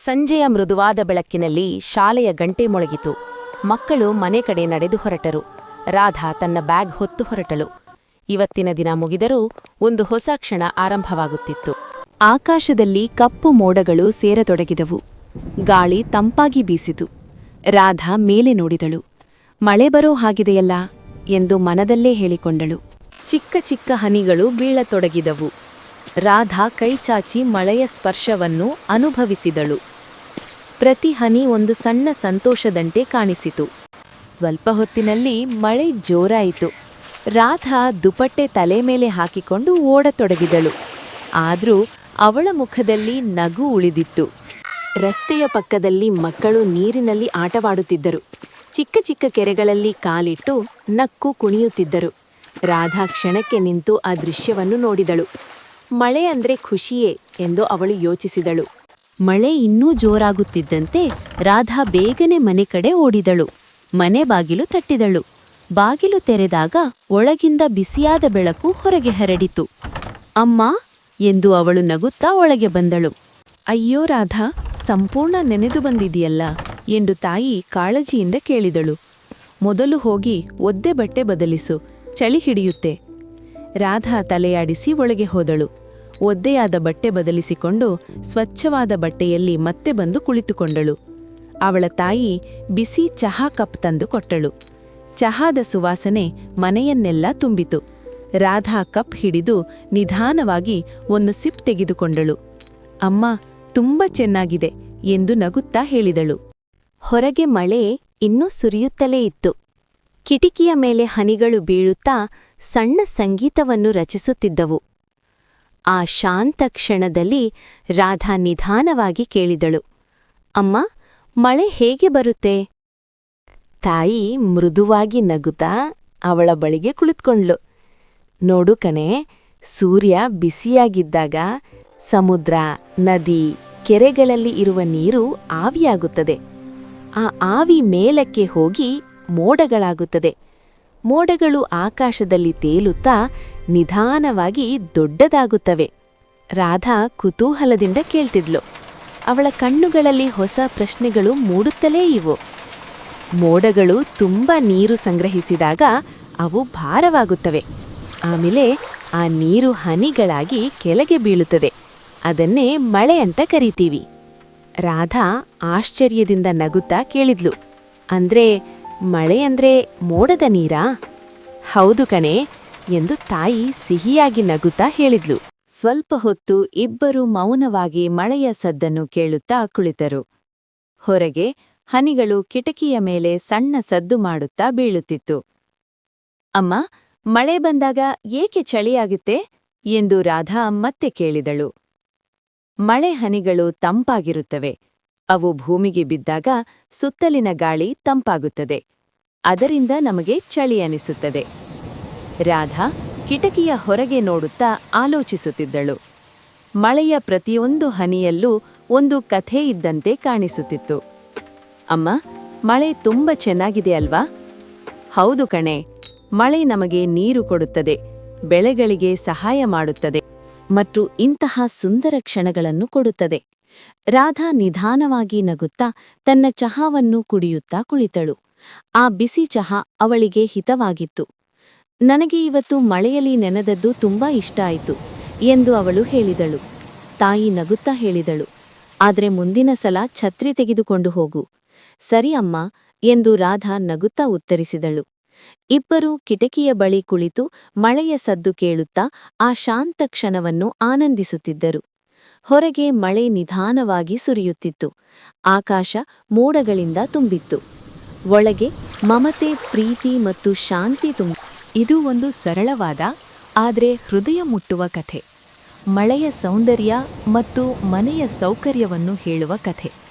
ಸಂಜೆಯ ಮೃದುವಾದ ಬೆಳಕಿನಲ್ಲಿ ಶಾಲೆಯ ಗಂಟೆ ಮೊಳಗಿತು. ಮಕ್ಕಳು ಮನೆ ಕಡೆ ನಡೆದು ಹೊರಟರು. ರಾಧಾ ತನ್ನ ಬ್ಯಾಗ್ ಹೊತ್ತು ಹೊರಟಳು. ಇವತ್ತಿನ ದಿನ ಮುಗಿದರೂ ಒಂದು ಹೊಸ ಕ್ಷಣ ಆರಂಭವಾಗುತ್ತಿತ್ತು. ಆಕಾಶದಲ್ಲಿ ಕಪ್ಪು ಮೋಡಗಳು ಸೇರತೊಡಗಿದವು. ಗಾಳಿ ತಂಪಾಗಿ ಬೀಸಿತು. ರಾಧಾ ಮೇಲೆ ನೋಡಿದಳು. ಮಳೆ ಬರೋ ಹಾಗಿದೆಯಲ್ಲ ಎಂದು ಮನದಲ್ಲೇ ಹೇಳಿಕೊಂಡಳು. ಚಿಕ್ಕ ಚಿಕ್ಕ ಹನಿಗಳು ಬೀಳತೊಡಗಿದವು. ರಾಧಾ ಕೈಚಾಚಿ ಮಳೆಯ ಸ್ಪರ್ಶವನ್ನು ಅನುಭವಿಸಿದಳು. ಪ್ರತಿ ಹನಿ ಒಂದು ಸಣ್ಣ ಸಂತೋಷದಂತೆ ಕಾಣಿಸಿತು. ಸ್ವಲ್ಪ ಹೊತ್ತಿನಲ್ಲಿ ಮಳೆ ಜೋರಾಯಿತು. ರಾಧಾ ದುಪಟ್ಟೆ ತಲೆ ಮೇಲೆ ಹಾಕಿಕೊಂಡು ಓಡತೊಡಗಿದಳು. ಆದರೂ ಅವಳ ಮುಖದಲ್ಲಿ ನಗು ಉಳಿದಿತ್ತು. ರಸ್ತೆಯ ಪಕ್ಕದಲ್ಲಿ ಮಕ್ಕಳು ನೀರಿನಲ್ಲಿ ಆಟವಾಡುತ್ತಿದ್ದರು. ಚಿಕ್ಕ ಚಿಕ್ಕ ಕೆರೆಗಳಲ್ಲಿ ಕಾಲಿಟ್ಟು ನಕ್ಕು ಕುಣಿಯುತ್ತಿದ್ದರು. ರಾಧಾ ಕ್ಷಣಕ್ಕೆ ನಿಂತು ಆ ದೃಶ್ಯವನ್ನು ನೋಡಿದಳು. ಮಳೆ ಅಂದ್ರೆ ಖುಷಿಯೇ ಎಂದು ಅವಳು ಯೋಚಿಸಿದಳು. ಮಳೆ ಇನ್ನೂ ಜೋರಾಗುತ್ತಿದ್ದಂತೆ ರಾಧಾ ಬೇಗನೆ ಮನೆ ಕಡೆ ಓಡಿದಳು. ಮನೆ ಬಾಗಿಲು ತಟ್ಟಿದಳು. ಬಾಗಿಲು ತೆರೆದಾಗ ಒಳಗಿಂದ ಬಿಸಿಯಾದ ಬೆಳಕು ಹೊರಗೆ ಹರಡಿತು. ಅಮ್ಮ ಎಂದು ಅವಳು ನಗುತ್ತಾ ಒಳಗೆ ಬಂದಳು. ಅಯ್ಯೋ ರಾಧಾ, ಸಂಪೂರ್ಣ ನೆನೆದು ಬಂದಿದೆಯಲ್ಲ ಎಂದು ತಾಯಿ ಕಾಳಜಿಯಿಂದ ಕೇಳಿದಳು. ಮೊದಲು ಹೋಗಿ ಒದ್ದೆ ಬಟ್ಟೆ ಬದಲಿಸು, ಚಳಿ ಹಿಡಿಯುತ್ತೆ. ರಾಧಾ ತಲೆಯಾಡಿಸಿ ಒಳಗೆ ಹೋದಳು. ಒದ್ದೆಯಾದ ಬಟ್ಟೆ ಬದಲಿಸಿಕೊಂಡು ಸ್ವಚ್ಛವಾದ ಬಟ್ಟೆಯಲ್ಲಿ ಮತ್ತೆ ಬಂದು ಕುಳಿತುಕೊಂಡಳು. ಅವಳ ತಾಯಿ ಬಿಸಿ ಚಹಾ ಕಪ್ ತಂದು ಕೊಟ್ಟಳು. ಚಹಾದ ಸುವಾಸನೆ ಮನೆಯನ್ನೆಲ್ಲ ತುಂಬಿತು. ರಾಧಾ ಕಪ್ ಹಿಡಿದು ನಿಧಾನವಾಗಿ ಒಂದು ಸಿಪ್ ತೆಗೆದುಕೊಂಡಳು. ಅಮ್ಮ, ತುಂಬಾ ಚೆನ್ನಾಗಿದೆ ಎಂದು ನಗುತ್ತಾ ಹೇಳಿದಳು. ಹೊರಗೆ ಮಳೆ ಇನ್ನೂ ಸುರಿಯುತ್ತಲೇ ಇತ್ತು. ಕಿಟಿಕಿಯ ಮೇಲೆ ಹನಿಗಳು ಬೀಳುತ್ತಾ ಸಣ್ಣ ಸಂಗೀತವನ್ನು ರಚಿಸುತ್ತಿದ್ದವು. ಆ ಶಾಂತ ಕ್ಷಣದಲ್ಲಿ ರಾಧಾ ನಿಧಾನವಾಗಿ ಕೇಳಿದಳು, ಅಮ್ಮ, ಮಳೆ ಹೇಗೆ ಬರುತ್ತೆ? ತಾಯಿ ಮೃದುವಾಗಿ ನಗುತ್ತಾ ಅವಳ ಬಳಿಗೆ ಕುಳಿತುಕೊಂಡ್ಳು. ನೋಡು ಕಣೆ, ಸೂರ್ಯ ಬಿಸಿಯಾಗಿದ್ದಾಗ ಸಮುದ್ರ, ನದಿ, ಕೆರೆಗಳಲ್ಲಿ ಇರುವ ನೀರು ಆವಿಯಾಗುತ್ತದೆ. ಆ ಆವಿ ಮೇಲಕ್ಕೆ ಹೋಗಿ ಮೋಡಗಳಾಗುತ್ತದೆ. ಮೋಡಗಳು ಆಕಾಶದಲ್ಲಿ ತೇಲುತ್ತಾ ನಿಧಾನವಾಗಿ ದೊಡ್ಡದಾಗುತ್ತವೆ. ರಾಧಾ ಕುತೂಹಲದಿಂದ ಕೇಳ್ತಿದ್ಲು. ಅವಳ ಕಣ್ಣುಗಳಲ್ಲಿ ಹೊಸ ಪ್ರಶ್ನೆಗಳು ಮೂಡುತ್ತಲೇ ಇವು. ಮೋಡಗಳು ತುಂಬಾ ನೀರು ಸಂಗ್ರಹಿಸಿದಾಗ ಅವು ಭಾರವಾಗುತ್ತವೆ. ಆಮೇಲೆ ಆ ನೀರು ಹನಿಗಳಾಗಿ ಕೆಳಗೆ ಬೀಳುತ್ತದೆ. ಅದನ್ನೇ ಮಳೆ ಅಂತ ಕರಿತೀವಿ. ರಾಧಾ ಆಶ್ಚರ್ಯದಿಂದ ನಗುತ್ತಾ ಕೇಳಿದ್ಲು, ಅಂದ್ರೆ ಮಳೆ ಅಂದ್ರೆ ಮೋಡದ ನೀರಾ? ಹೌದು ಕಣೆ ಎಂದು ತಾಯಿ ಸಿಹಿಯಾಗಿ ನಗುತ್ತಾ ಹೇಳಿದ್ಲು. ಸ್ವಲ್ಪ ಹೊತ್ತು ಇಬ್ಬರೂ ಮೌನವಾಗಿ ಮಳೆಯ ಸದ್ದನ್ನು ಕೇಳುತ್ತಾ ಕುಳಿತರು. ಹೊರಗೆ ಹನಿಗಳು ಕಿಟಕಿಯ ಮೇಲೆ ಸಣ್ಣ ಸದ್ದು ಮಾಡುತ್ತಾ ಬೀಳುತ್ತಿತ್ತು. ಅಮ್ಮ, ಮಳೆ ಬಂದಾಗ ಏಕೆ ಚಳಿಯಾಗುತ್ತೆ ಎಂದು ರಾಧಾ ಮತ್ತೆ ಕೇಳಿದಳು. ಮಳೆ ಹನಿಗಳು ತಂಪಾಗಿರುತ್ತವೆ. ಅವು ಭೂಮಿಗೆ ಬಿದ್ದಾಗ ಸುತ್ತಲಿನ ಗಾಳಿ ತಂಪಾಗುತ್ತದೆ. ಅದರಿಂದ ನಮಗೆ ಚಳಿ ಅನಿಸುತ್ತದೆ. ರಾಧಾ ಕಿಟಕಿಯ ಹೊರಗೆ ನೋಡುತ್ತಾ ಆಲೋಚಿಸುತ್ತಿದ್ದಳು. ಮಳೆಯ ಪ್ರತಿಯೊಂದು ಹನಿಯಲ್ಲೂ ಒಂದು ಕಥೆ ಇದ್ದಂತೆ ಕಾಣಿಸುತ್ತಿತ್ತು. ಅಮ್ಮ, ಮಳೆ ತುಂಬ ಚೆನ್ನಾಗಿದೆ ಅಲ್ವಾ? ಹೌದು ಕಣೆ, ಮಳೆ ನಮಗೆ ನೀರು ಕೊಡುತ್ತದೆ, ಬೆಳೆಗಳಿಗೆ ಸಹಾಯ ಮಾಡುತ್ತದೆ ಮತ್ತು ಇಂತಹ ಸುಂದರ ಕ್ಷಣಗಳನ್ನು ಕೊಡುತ್ತದೆ. ರಾಧಾ ನಿಧಾನವಾಗಿ ನಗುತ್ತಾ ತನ್ನ ಚಹಾವನ್ನು ಕುಡಿಯುತ್ತಾ ಕುಳಿತಳು. ಆ ಬಿಸಿ ಚಹಾ ಅವಳಿಗೆ ಹಿತವಾಗಿತ್ತು. ನನಗೆ ಇವತ್ತು ಮಳೆಯಲ್ಲಿ ನೆನೆದದ್ದು ತುಂಬಾ ಇಷ್ಟ ಆಯಿತು ಎಂದು ಅವಳು ಹೇಳಿದಳು. ತಾಯಿ ನಗುತ್ತಾ ಹೇಳಿದಳು, ಆದ್ರೆ ಮುಂದಿನ ಸಲ ಛತ್ರಿ ತೆಗೆದುಕೊಂಡು ಹೋಗು. ಸರಿ ಅಮ್ಮ ಎಂದು ರಾಧಾ ನಗುತ್ತಾ ಉತ್ತರಿಸಿದಳು. ಇಬ್ಬರೂ ಕಿಟಕಿಯ ಬಳಿ ಕುಳಿತು ಮಳೆಯ ಸದ್ದು ಕೇಳುತ್ತಾ ಆ ಶಾಂತ ಕ್ಷಣವನ್ನು ಆನಂದಿಸುತ್ತಿದ್ದರು. ಹೊರಗೆ ಮಳೆ ನಿಧಾನವಾಗಿ ಸುರಿಯುತ್ತಿತ್ತು. ಆಕಾಶ ಮೋಡಗಳಿಂದ ತುಂಬಿತ್ತು. ಒಳಗೆ ಮಮತೆ, ಪ್ರೀತಿ ಮತ್ತು ಶಾಂತಿ ಇದು ಒಂದು ಸರಳವಾದ ಆದರೆ ಹೃದಯ ಮುಟ್ಟುವ ಕಥೆ. ಮಳೆಯ ಸೌಂದರ್ಯ ಮತ್ತು ಮನೆಯ ಸೌಕರ್ಯವನ್ನು ಹೇಳುವ ಕಥೆ.